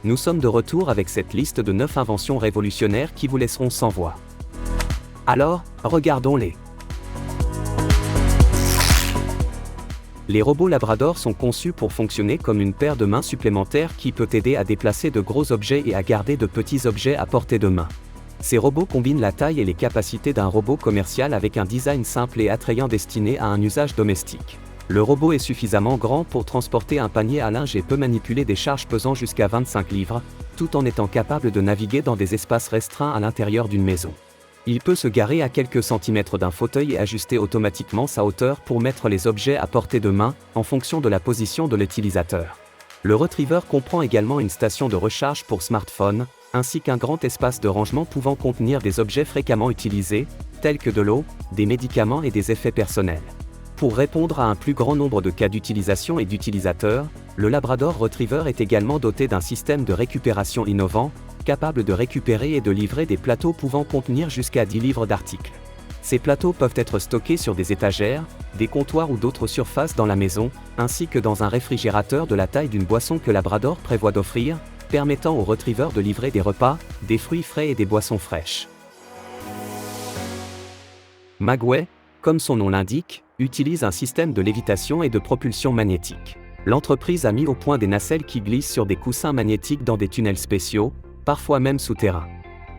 Nous sommes de retour avec cette liste de 9 inventions révolutionnaires qui vous laisseront sans voix. Alors, regardons-les. Les robots Labrador sont conçus pour fonctionner comme une paire de mains supplémentaires qui peut aider à déplacer de gros objets et à garder de petits objets à portée de main. Ces robots combinent la taille et les capacités d'un robot commercial avec un design simple et attrayant destiné à un usage domestique. Le robot est suffisamment grand pour transporter un panier à linge et peut manipuler des charges pesant jusqu'à 25 livres, tout en étant capable de naviguer dans des espaces restreints à l'intérieur d'une maison. Il peut se garer à quelques centimètres d'un fauteuil et ajuster automatiquement sa hauteur pour mettre les objets à portée de main, en fonction de la position de l'utilisateur. Le Retriever comprend également une station de recharge pour smartphone, ainsi qu'un grand espace de rangement pouvant contenir des objets fréquemment utilisés, tels que de l'eau, des médicaments et des effets personnels. Pour répondre à un plus grand nombre de cas d'utilisation et d'utilisateurs, le Labrador Retriever est également doté d'un système de récupération innovant, capable de récupérer et de livrer des plateaux pouvant contenir jusqu'à 10 livres d'articles. Ces plateaux peuvent être stockés sur des étagères, des comptoirs ou d'autres surfaces dans la maison, ainsi que dans un réfrigérateur de la taille d'une boisson que Labrador prévoit d'offrir, permettant au Retriever de livrer des repas, des fruits frais et des boissons fraîches. Magway, comme son nom l'indique, utilise un système de lévitation et de propulsion magnétique. L'entreprise a mis au point des nacelles qui glissent sur des coussins magnétiques dans des tunnels spéciaux, parfois même souterrains.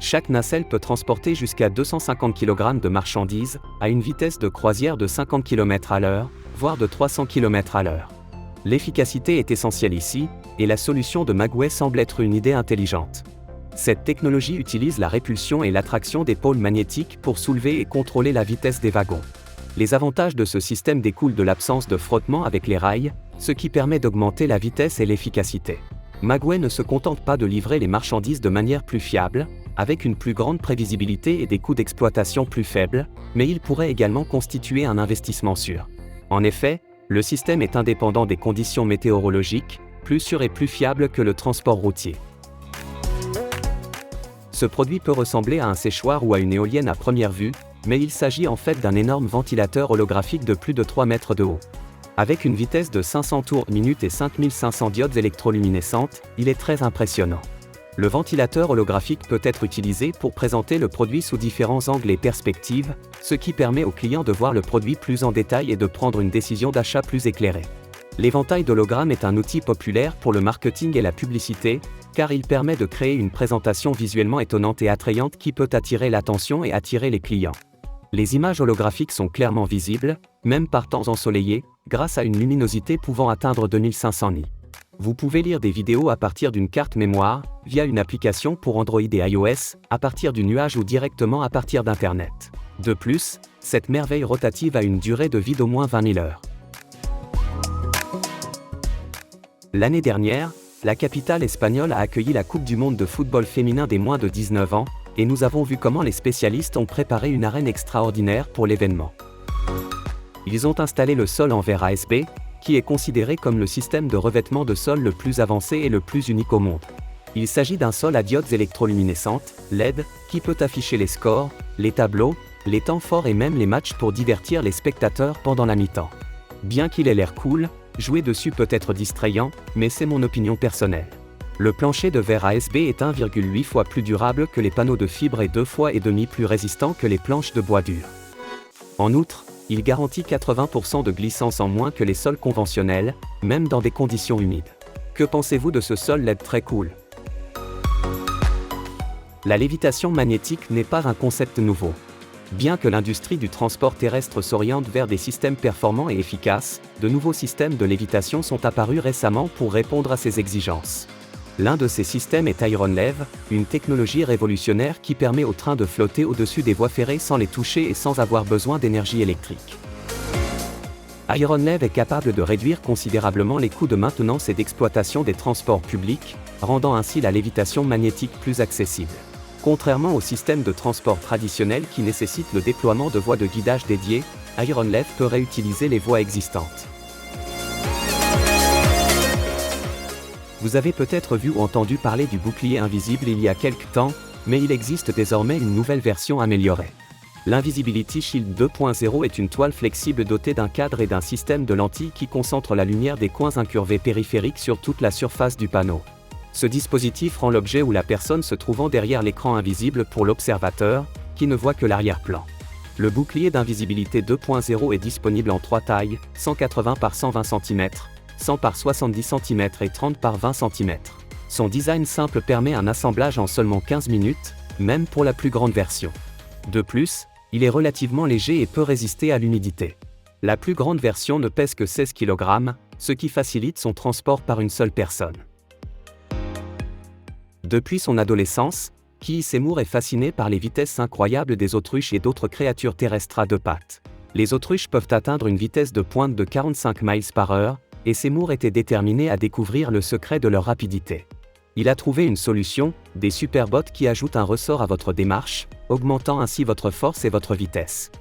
Chaque nacelle peut transporter jusqu'à 250 kg de marchandises, à une vitesse de croisière de 50 km/h, voire de 300 km/h. L'efficacité est essentielle ici, et la solution de Magway semble être une idée intelligente. Cette technologie utilise la répulsion et l'attraction des pôles magnétiques pour soulever et contrôler la vitesse des wagons. Les avantages de ce système découlent de l'absence de frottement avec les rails, ce qui permet d'augmenter la vitesse et l'efficacité. Magway ne se contente pas de livrer les marchandises de manière plus fiable, avec une plus grande prévisibilité et des coûts d'exploitation plus faibles, mais il pourrait également constituer un investissement sûr. En effet, le système est indépendant des conditions météorologiques, plus sûr et plus fiable que le transport routier. Ce produit peut ressembler à un séchoir ou à une éolienne à première vue, mais il s'agit en fait d'un énorme ventilateur holographique de plus de 3 mètres de haut. Avec une vitesse de 500 tours minute et 5500 diodes électroluminescentes, il est très impressionnant. Le ventilateur holographique peut être utilisé pour présenter le produit sous différents angles et perspectives, ce qui permet au client de voir le produit plus en détail et de prendre une décision d'achat plus éclairée. L'éventail d'hologrammes est un outil populaire pour le marketing et la publicité, car il permet de créer une présentation visuellement étonnante et attrayante qui peut attirer l'attention et attirer les clients. Les images holographiques sont clairement visibles, même par temps ensoleillé, grâce à une luminosité pouvant atteindre 2500 nits. Vous pouvez lire des vidéos à partir d'une carte mémoire, via une application pour Android et iOS, à partir du nuage ou directement à partir d'Internet. De plus, cette merveille rotative a une durée de vie d'au moins 20 000 heures. L'année dernière, la capitale espagnole a accueilli la Coupe du monde de football féminin des moins de 19 ans, et nous avons vu comment les spécialistes ont préparé une arène extraordinaire pour l'événement. Ils ont installé le sol en verre ASB, qui est considéré comme le système de revêtement de sol le plus avancé et le plus unique au monde. Il s'agit d'un sol à diodes électroluminescentes, LED, qui peut afficher les scores, les tableaux, les temps forts et même les matchs pour divertir les spectateurs pendant la mi-temps. Bien qu'il ait l'air cool, jouer dessus peut être distrayant, mais c'est mon opinion personnelle. Le plancher de verre ASB est 1,8 fois plus durable que les panneaux de fibre et 2,5 fois plus résistant que les planches de bois dur. En outre, il garantit 80% de glissance en moins que les sols conventionnels, même dans des conditions humides. Que pensez-vous de ce sol LED très cool? La lévitation magnétique n'est pas un concept nouveau. Bien que l'industrie du transport terrestre s'oriente vers des systèmes performants et efficaces, de nouveaux systèmes de lévitation sont apparus récemment pour répondre à ces exigences. L'un de ces systèmes est IronLev, une technologie révolutionnaire qui permet aux trains de flotter au-dessus des voies ferrées sans les toucher et sans avoir besoin d'énergie électrique. IronLev est capable de réduire considérablement les coûts de maintenance et d'exploitation des transports publics, rendant ainsi la lévitation magnétique plus accessible. Contrairement aux systèmes de transport traditionnels qui nécessitent le déploiement de voies de guidage dédiées, IronLev peut réutiliser les voies existantes. Vous avez peut-être vu ou entendu parler du bouclier invisible il y a quelque temps, mais il existe désormais une nouvelle version améliorée. L'Invisibility Shield 2.0 est une toile flexible dotée d'un cadre et d'un système de lentilles qui concentre la lumière des coins incurvés périphériques sur toute la surface du panneau. Ce dispositif rend l'objet ou la personne se trouvant derrière l'écran invisible pour l'observateur, qui ne voit que l'arrière-plan. Le bouclier d'invisibilité 2.0 est disponible en 3 tailles, 180 par 120 cm, 100 par 70 cm et 30 par 20 cm. Son design simple permet un assemblage en seulement 15 minutes, même pour la plus grande version. De plus, il est relativement léger et peut résister à l'humidité. La plus grande version ne pèse que 16 kg, ce qui facilite son transport par une seule personne. Depuis son adolescence, Key Seymour est fasciné par les vitesses incroyables des autruches et d'autres créatures terrestres à deux pattes. Les autruches peuvent atteindre une vitesse de pointe de 45 miles par heure, et Seymour était déterminé à découvrir le secret de leur rapidité. Il a trouvé une solution, des superbots qui ajoutent un ressort à votre démarche, augmentant ainsi votre force et votre vitesse.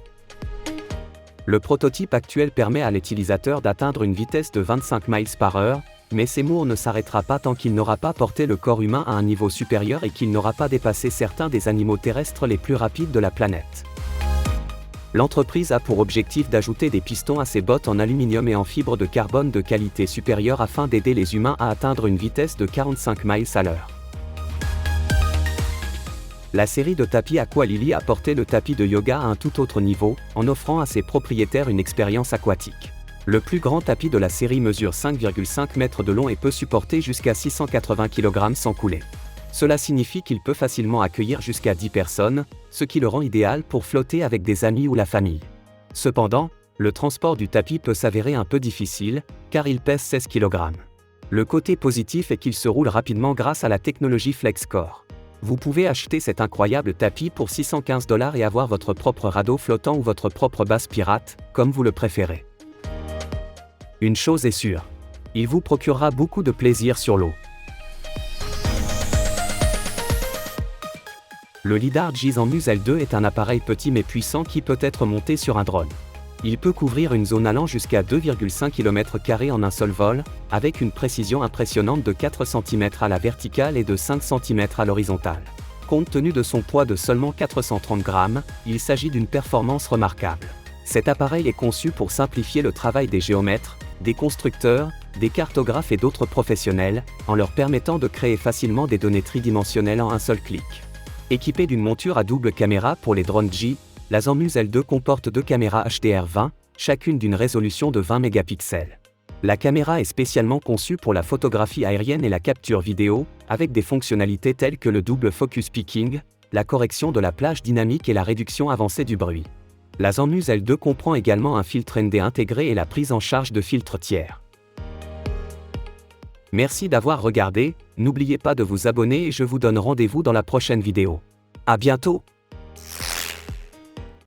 Le prototype actuel permet à l'utilisateur d'atteindre une vitesse de 25 miles par heure, mais Seymour ne s'arrêtera pas tant qu'il n'aura pas porté le corps humain à un niveau supérieur et qu'il n'aura pas dépassé certains des animaux terrestres les plus rapides de la planète. L'entreprise a pour objectif d'ajouter des pistons à ses bottes en aluminium et en fibre de carbone de qualité supérieure afin d'aider les humains à atteindre une vitesse de 45 miles à l'heure. La série de tapis Aqualily a porté le tapis de yoga à un tout autre niveau, en offrant à ses propriétaires une expérience aquatique. Le plus grand tapis de la série mesure 5,5 mètres de long et peut supporter jusqu'à 680 kg sans couler. Cela signifie qu'il peut facilement accueillir jusqu'à 10 personnes, ce qui le rend idéal pour flotter avec des amis ou la famille. Cependant, le transport du tapis peut s'avérer un peu difficile, car il pèse 16 kg. Le côté positif est qu'il se roule rapidement grâce à la technologie FlexCore. Vous pouvez acheter cet incroyable tapis pour $615 et avoir votre propre radeau flottant ou votre propre basse pirate, comme vous le préférez. Une chose est sûre, il vous procurera beaucoup de plaisir sur l'eau. Le lidar GIS en Muse L2 est un appareil petit mais puissant qui peut être monté sur un drone. Il peut couvrir une zone allant jusqu'à 2,5 km² en un seul vol, avec une précision impressionnante de 4 cm à la verticale et de 5 cm à l'horizontale. Compte tenu de son poids de seulement 430 grammes, il s'agit d'une performance remarquable. Cet appareil est conçu pour simplifier le travail des géomètres, des constructeurs, des cartographes et d'autres professionnels, en leur permettant de créer facilement des données tridimensionnelles en un seul clic. Équipé d'une monture à double caméra pour les drones GIS, la Zenmuse L2 comporte deux caméras HDR20, chacune d'une résolution de 20 mégapixels. La caméra est spécialement conçue pour la photographie aérienne et la capture vidéo, avec des fonctionnalités telles que le double focus peaking, la correction de la plage dynamique et la réduction avancée du bruit. La Zenmuse L2 comprend également un filtre ND intégré et la prise en charge de filtres tiers. Merci d'avoir regardé, n'oubliez pas de vous abonner et je vous donne rendez-vous dans la prochaine vidéo. À bientôt!